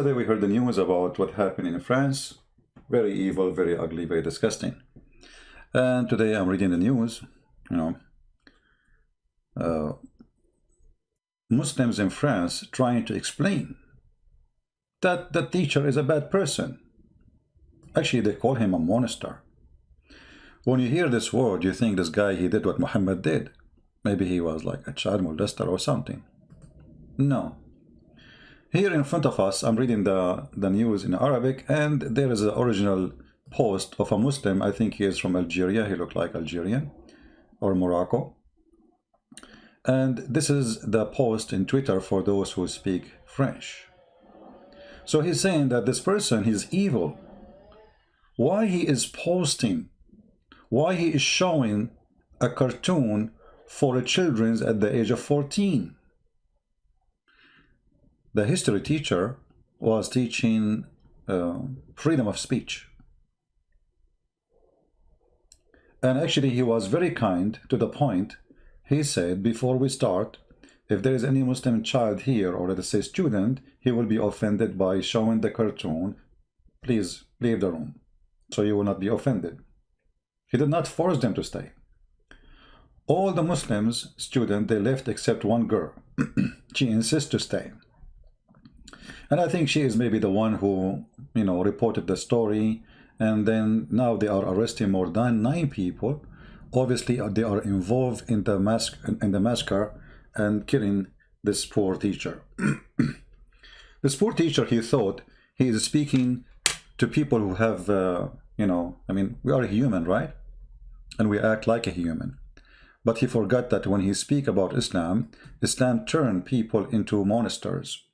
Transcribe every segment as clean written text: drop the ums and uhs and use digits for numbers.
Today we heard the news about what happened in France. Very evil, very ugly, very disgusting. And today I'm reading the news, Muslims in France trying to explain that the teacher is a bad person. Actually, they call him a monster. When you hear this word, you think this guy, he did what Muhammad did. Maybe he was like a child molester or something. No. Here in front of us, I'm reading the news in Arabic, and there is an original post of a Muslim. I think he is from Algeria. He looked like Algerian or Morocco. And this is the post in Twitter for those who speak French. So he's saying that this person, he's evil. Why he is posting, why he is showing a cartoon for children at the age of 14. The history teacher was teaching freedom of speech. And actually he was very kind to the point. He said, before we start, if there is any Muslim child here, or let us say student, he will be offended by showing the cartoon. Please leave the room, so you will not be offended. He did not force them to stay. All the Muslims students, they left except one girl. She insists to stay. And I think she is maybe the one who, reported the story. And then now they are arresting more than 9 people. Obviously, they are involved in the massacre and killing this poor teacher. This poor teacher, he thought he is speaking to people who have, we are human, right? And we act like a human. But he forgot that when he speak about Islam, Islam turned people into monsters.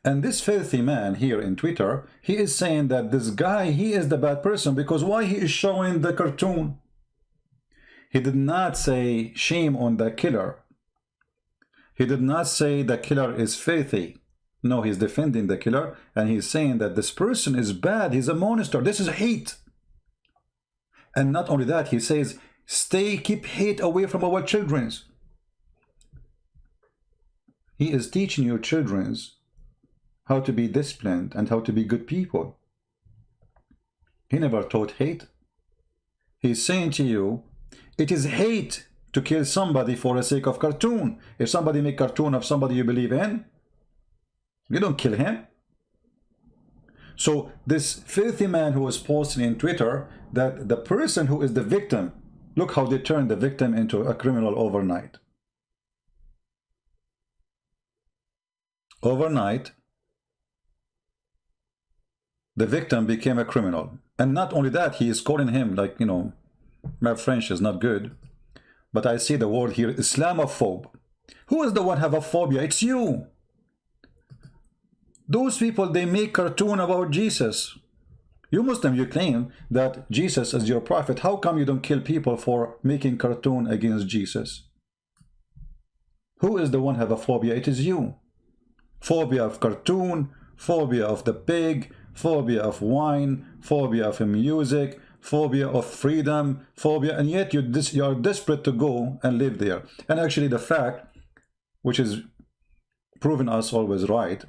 And this filthy man here in Twitter, he is saying that this guy, he is the bad person because why he is showing the cartoon? He did not say shame on the killer. He did not say the killer is filthy. No, he's defending the killer and he's saying that this person is bad. He's a monster. This is hate. And not only that, he says, keep hate away from our children. He is teaching your children how to be disciplined and how to be good people. He never taught hate. He's saying to you, it is hate to kill somebody for the sake of cartoon. If somebody make cartoon of somebody you believe in, you don't kill him. So this filthy man who was posting in Twitter that the person who is the victim, look how they turned the victim into a criminal overnight. Overnight, the victim became a criminal. And not only that, he is calling him, like, my French is not good, but I see the word here, Islamophobe. Who is the one have a phobia? It's you. Those people, they make cartoon about Jesus. You Muslim, you claim that Jesus is your prophet. How come you don't kill people for making cartoon against Jesus? Who is the one have a phobia? It is you. Phobia of cartoon, phobia of the pig, phobia of wine, phobia of music, phobia of freedom, phobia, and yet you are desperate to go and live there. And actually the fact, which is proven us always right,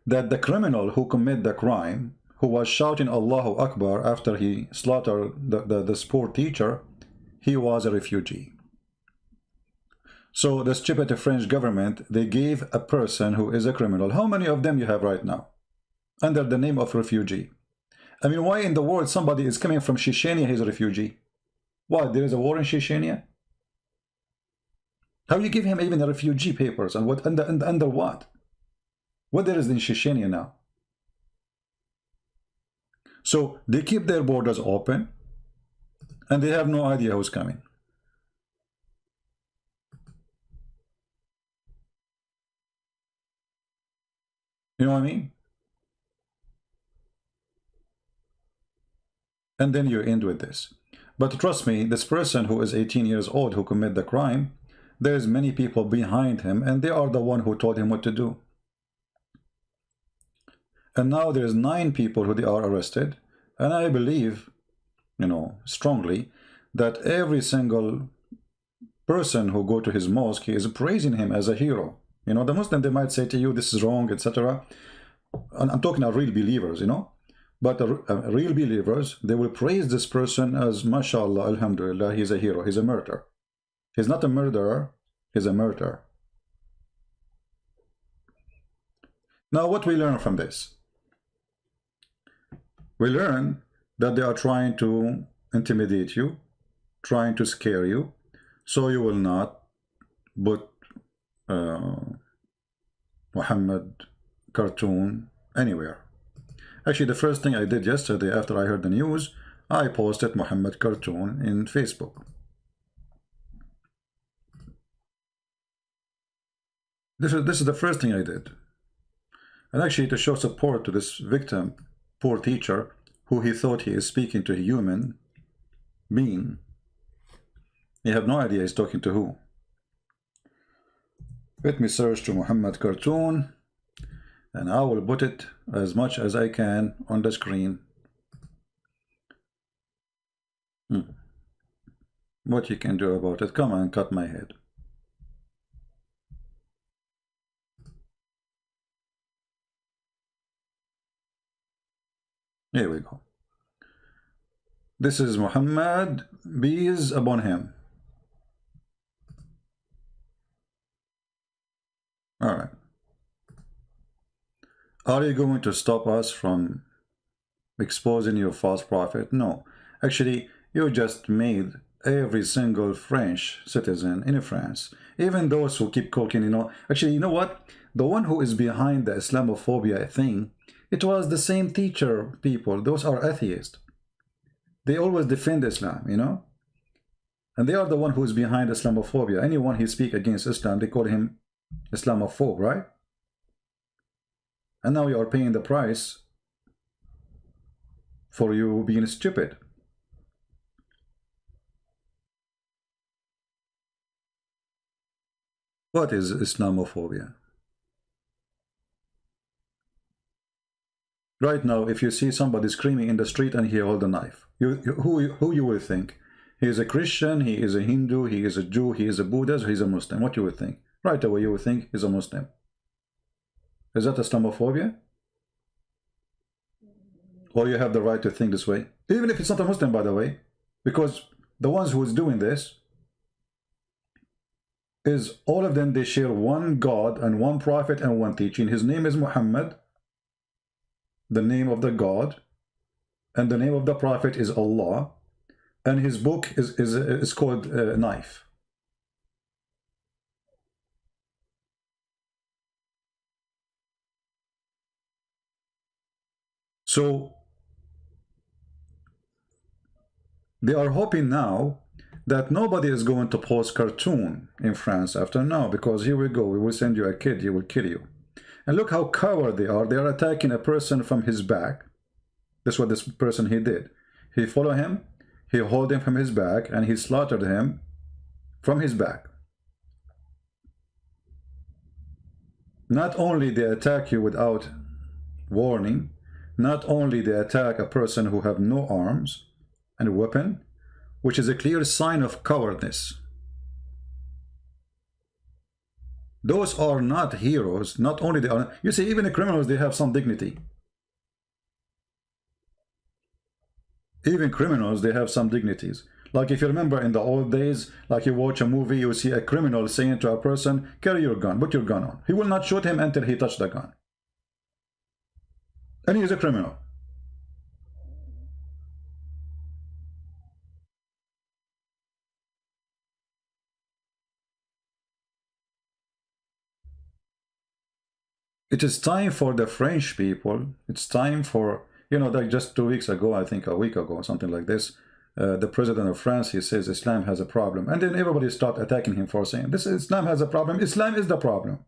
that the criminal who committed the crime, who was shouting Allahu Akbar after he slaughtered this poor teacher, he was a refugee. So the stupid French government, they gave a person who is a criminal. How many of them you have right now? Under the name of refugee. I mean, why in the world somebody is coming from Chechnya, he's a refugee? Why, there is a war in Chechnya? How you give him even a refugee papers, and what under what? What there is in Chechnya now? So they keep their borders open and they have no idea who's coming. You know what I mean? And then you end with this. But trust me, this person who is 18 years old who committed the crime, there's many people behind him and they are the one who told him what to do. And now there's 9 people who they are arrested. And I believe, strongly, that every single person who go to his mosque is praising him as a hero. The Muslim, they might say to you, this is wrong, etc. and I'm talking about real believers, you know. But real believers, they will praise this person as, mashallah, alhamdulillah, he's a hero, he's a martyr. He's not a murderer, he's a martyr. Now, what we learn from this? We learn that they are trying to intimidate you, trying to scare you, so you will not put Muhammad cartoon anywhere. Actually, the first thing I did yesterday after I heard the news, I posted Muhammad cartoon in Facebook. This is the first thing I did. And actually, to show support to this victim, poor teacher, who he thought he is speaking to a human being, he have no idea he's talking to who. Let me search to Muhammad cartoon, and I will put it as much as I can on the screen. What you can do about it? Come on, cut my head. Here we go. This is Muhammad, peace upon him. All right. Are you going to stop us from exposing your false prophet? No. Actually, you just made every single French citizen in France, even those who keep cooking, you know. Actually, you know what? The one who is behind the Islamophobia thing, it was the same teacher people. Those are atheists. They always defend Islam, you know. And they are the one who is behind Islamophobia. Anyone who speaks against Islam, they call him Islamophobe, right? And now you are paying the price for you being stupid. What is Islamophobia? Right now, if you see somebody screaming in the street and he hold a knife, who you will think? He is a Christian, he is a Hindu, he is a Jew, he is a Buddhist, or he's a Muslim. What you would think? Right away you would think he's a Muslim. Is that Islamophobia? Or you have the right to think this way? Even if it's not a Muslim, by the way, because the ones who is doing this is all of them, they share one God and one prophet and one teaching. His name is Muhammad, the name of the God, and the name of the prophet is Allah, and his book is called Knife. So they are hoping now that nobody is going to post cartoon in France after now, because here we go, we will send you a kid, he will kill you. And look how coward they are. They are attacking a person from his back. That's what this person he did. He followed him, he hold him from his back, and he slaughtered him from his back. Not only they attack you without warning, not only they attack a person who have no arms and weapon, which is a clear sign of cowardice. Those are not heroes. Not only they are, you see, even the criminals, they have some dignity. Even criminals, they have some dignities. Like if you remember in the old days, like you watch a movie, you see a criminal saying to a person, carry your gun, put your gun on. He will not shoot him until he touched the gun. And he is a criminal. It is time for the French people, it's time for, you know, like just 2 weeks ago, I think a week ago, something like this, the president of France, he says Islam has a problem. And then everybody start attacking him for saying, this Islam has a problem. Islam is the problem.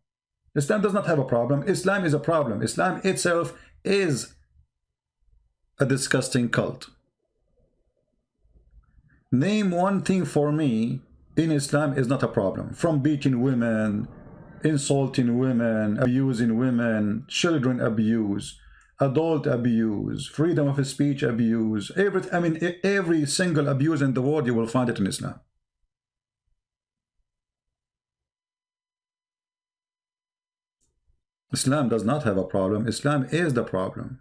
Islam does not have a problem. Islam is a problem. Islam itself is a disgusting cult. Name one thing for me in Islam is not a problem. From beating women, insulting women, abusing women, children abuse, adult abuse, freedom of speech abuse, every single abuse in the world, you will find it in Islam. Islam does not have a problem. Islam is the problem.